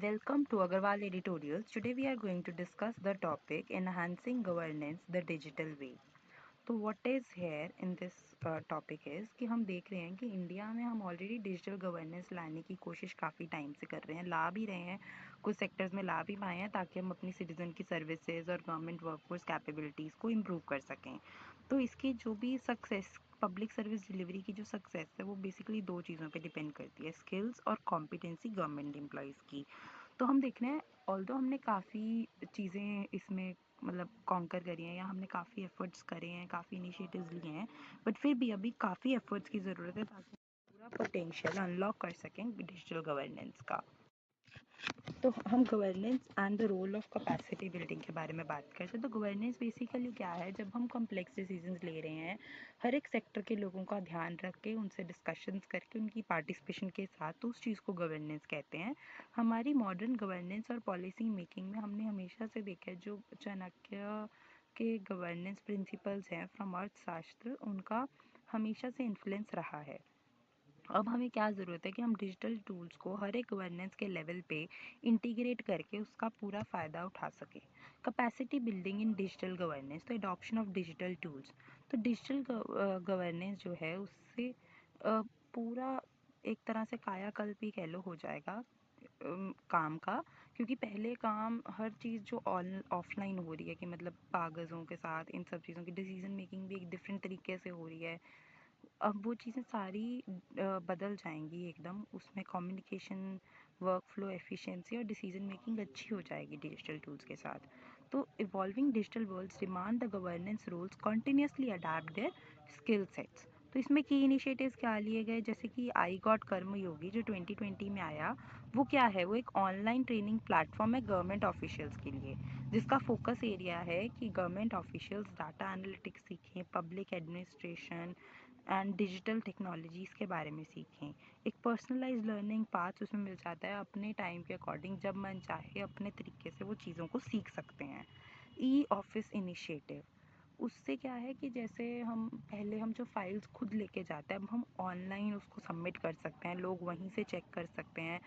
Welcome to Agarwal Editorials. Today we are going to discuss the topic Enhancing Governance the Digital Way. तो what is here in this topic is कि हम देख रहे हैं कि India में हम ऑलरेडी डिजिटल गवर्नेंस लाने की कोशिश काफ़ी टाइम से कर रहे हैं, ला भी रहे हैं, कुछ सेक्टर्स में ला भी पाए हैं ताकि हम अपनी सिटीज़न की सर्विसेज और गवर्नमेंट वर्कफोर्स कैपेबिलिटीज़ को इम्प्रूव कर सकें। तो इसकी जो भी सक्सेस पब्लिक सर्विस डिलीवरी की जो सक्सेस है वो बेसिकली दो चीज़ों पे डिपेंड करती है, स्किल्स और कॉम्पिटेंसी गवर्नमेंट एम्प्लॉयज़ की। तो हम देख रहे हैं ऑल्दो हमने काफ़ी चीज़ें इसमें मतलब कॉन्कर करी हैं या हमने काफ़ी एफर्ट्स करे हैं, काफ़ी इनिशिएटिव्स लिए हैं, बट फिर भी अभी काफ़ी एफर्ट्स की ज़रूरत है ताकि पूरा पोटेंशियल अनलॉक कर सकें डिजिटल गवर्नेंस का। तो हम governance and the role of capacity building के बारे में बात करते हैं। तो गवर्नेंस बेसिकली क्या है, जब हम कॉम्प्लेक्स डिसीजंस ले रहे हैं हर एक सेक्टर के लोगों का ध्यान रख के उनसे डिस्कशंस करके उनकी पार्टिसिपेशन के साथ, तो उस चीज़ को गवर्नेंस कहते हैं। हमारी मॉडर्न गवर्नेंस और पॉलिसी मेकिंग में हमने हमेशा से देखा है जो चाणक्य के गवर्नेंस प्रिंसिपल्स हैं फ्रॉम अर्थशास्त्र, उनका हमेशा से इन्फ्लुएंस रहा है। अब हमें क्या ज़रूरत है कि हम डिजिटल टूल्स को हर एक गवर्नेंस के लेवल पे इंटीग्रेट करके उसका पूरा फ़ायदा उठा सके। Capacity building in digital governance, तो एडॉप्शन ऑफ डिजिटल टूल्स। तो डिजिटल गवर्नेंस जो है उससे पूरा एक तरह से कायाकल्प ही कह लो हो जाएगा काम का, क्योंकि पहले काम हर चीज़ जो ऑन ऑफलाइन हो रही है कि मतलब कागज़ों के साथ इन सब चीज़ों की डिसीजन मेकिंग भी एक डिफरेंट तरीके से हो रही है। अब वो चीज़ें सारी बदल जाएंगी एकदम, उसमें कम्युनिकेशन, वर्क फ्लो एफिशिएंसी और डिसीजन मेकिंग अच्छी हो जाएगी डिजिटल टूल्स के साथ। तो evolving digital worlds demand the governance roles continuously adapt their skill sets. तो इसमें की इनिशिएटिव्स क्या लिए गए, जैसे कि आई गॉट कर्मयोगी जो 2020 में आया, वो क्या है, वो एक ऑनलाइन ट्रेनिंग प्लेटफॉर्म है गवर्नमेंट ऑफिशियल्स के लिए, जिसका फोकस एरिया है कि गवर्नमेंट ऑफिशियल्स डाटा एनालिटिक्स सीखें, public administration and digital technologies के बारे में सीखें। एक पर्सनलाइज लर्निंग पाथ उसमें मिल जाता है, अपने टाइम के अकॉर्डिंग जब मन चाहे अपने तरीके से वो चीज़ों को सीख सकते हैं। ई ऑफिस इनिशिएटिव, उससे क्या है कि जैसे हम पहले हम जो फाइल्स खुद लेके जाते हैं, अब हम ऑनलाइन उसको सबमिट कर सकते हैं, लोग वहीं से चेक कर सकते हैं।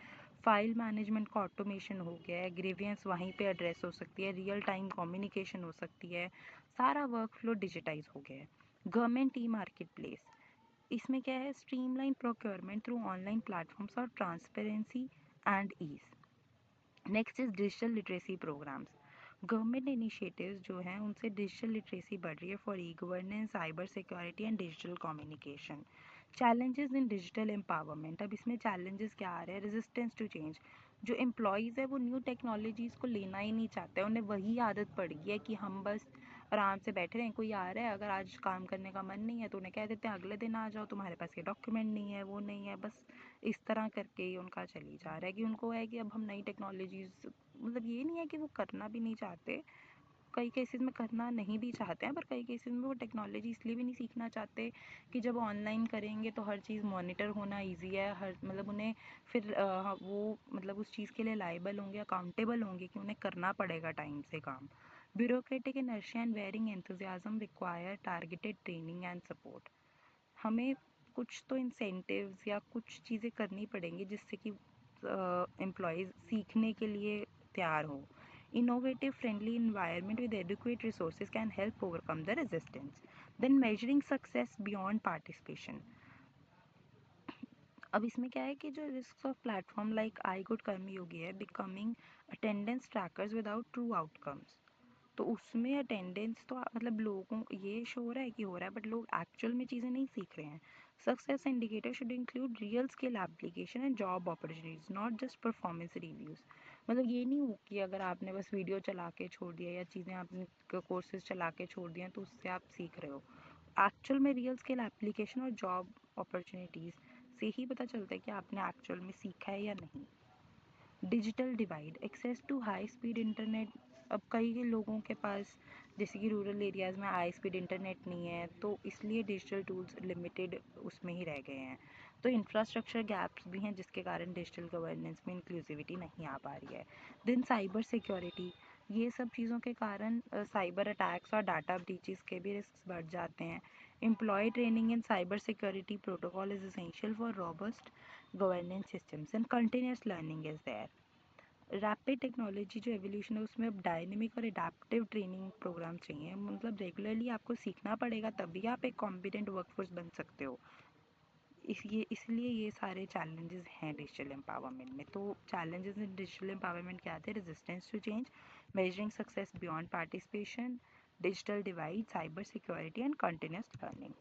फाइल मैनेजमेंट का ऑटोमेशन हो गया है, ग्रीवियंस वहीं पे एड्रेस हो सकती है, रियल टाइम कम्युनिकेशन हो सकती है, सारा वर्क फ्लो डिजिटाइज हो गया है। गवर्नमेंट ई मार्केट प्लेस, इसमें क्या है, streamline procurement through online platforms और transparency and ease. Next is digital literacy programs. Government initiatives जो हैं उनसे डिजिटल लिटरेसी बढ़ रही है for e governance, cyber security and digital communication. Challenges in digital empowerment, अब इसमें चैलेंजेस क्या आ रहे हैं, रेजिस्टेंस टू चेंज। जो एम्प्लॉयज़ है वो न्यू टेक्नोलॉजीज़ को लेना ही नहीं चाहते, उन्हें वही आदत पड़ गई है कि हम बस आराम से बैठे रहें। कोई आ रहा है, अगर आज काम करने का मन नहीं है तो उन्हें कह देते हैं अगले दिन आ जाओ, तुम्हारे पास ये डॉक्यूमेंट नहीं है, वो नहीं है, बस इस तरह करके ही उनका चली जा रहा है कि उनको है कि अब हम नई टेक्नोलॉजीज़, मतलब ये नहीं है कि वो करना भी नहीं चाहते, कई केसेस में करना नहीं भी चाहते हैं, पर कई केसेस में वो टेक्नोलॉजी इसलिए भी नहीं सीखना चाहते कि जब ऑनलाइन करेंगे तो हर चीज़ मॉनिटर होना ईजी है, हर मतलब उन्हें फिर वो मतलब उस चीज़ के लिए लाइबल होंगे, अकाउंटेबल होंगे कि उन्हें करना पड़ेगा टाइम से काम। Bureaucratic inertia and wearing enthusiasm require targeted training and support. हमें कुछ तो इंसेंटिव्स या कुछ चीज़ें करनी पड़ेंगी जिससे कि एम्प्लॉयज़ सीखने के लिए तैयार हो। Innovative friendly environment with adequate resources can help overcome the resistance. Then measuring success beyond participation. अब इसमें क्या है कि जो risk of platform like I got Karmayogi है becoming attendance trackers without true outcomes. तो उसमें अटेंडेंस तो मतलब लोगों ये शो हो रहा है कि हो रहा है, बट लोग एक्चुअल में चीज़ें नहीं सीख रहे हैं। Success indicator should include real skill application and job opportunities, not just performance reviews. मतलब ये नहीं हो कि अगर आपने बस वीडियो चला के छोड़ दिया या चीज़ें आपने कोर्सेज चला के छोड़ दिए तो उससे आप सीख रहे हो। एक्चुअल में रियल स्किल एप्लीकेशन और जॉब अपॉर्चुनिटीज़ से ही पता चलता है कि आपने एक्चुअल में सीखा है या नहीं। Digital divide, access to high speed internet, अब कई लोगों के पास जैसे कि रूरल एरियाज़ में हाई स्पीड इंटरनेट नहीं है, तो इसलिए डिजिटल टूल्स लिमिटेड उसमें ही रह गए हैं। तो इंफ्रास्ट्रक्चर गैप्स भी हैं जिसके कारण डिजिटल गवर्नेंस में इंक्लूसिविटी नहीं आ पा रही है। देन साइबर सिक्योरिटी, ये सब चीज़ों के कारण साइबर अटैक्स और डाटा ब्रीचेस के भी रिस्क बढ़ जाते हैं। Employ training in cyber security protocol is essential for robust governance systems and continuous learning is there. Rapid technology जो एवोल्यूशन है उसमें अब डायनेमिक और एडाप्टिव ट्रेनिंग प्रोग्राम चाहिए, मतलब रेगुलरली आपको सीखना पड़ेगा तभी आप एक कॉम्पिटेंट वर्कफोर्स बन सकते हो। इसलिए ये सारे चैलेंजेस हैं डिजिटल एम्पावरमेंट में। तो चैलेंजेस इन डिजिटल एम्पावरमेंट क्या थे? Resistance to change, measuring success beyond participation, digital divide, cyber security and continuous learning.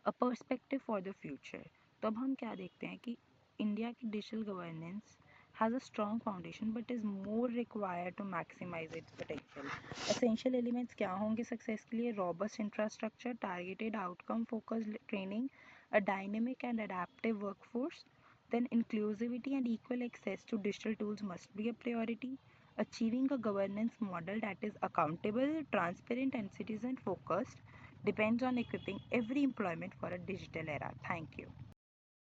A perspective for the future. तो अब हम क्या देखते हैं कि इंडिया की digital governance has a strong foundation but is more required to maximize its potential. Essential elements क्या होंगे सक्सेस के लिए? robust infrastructure, targeted outcome focused training, a dynamic and adaptive workforce, then inclusivity and equal access to digital tools must be a priority. Achieving a governance model that is accountable, transparent and citizen focused depends on equipping every employment for a digital era. Thank you.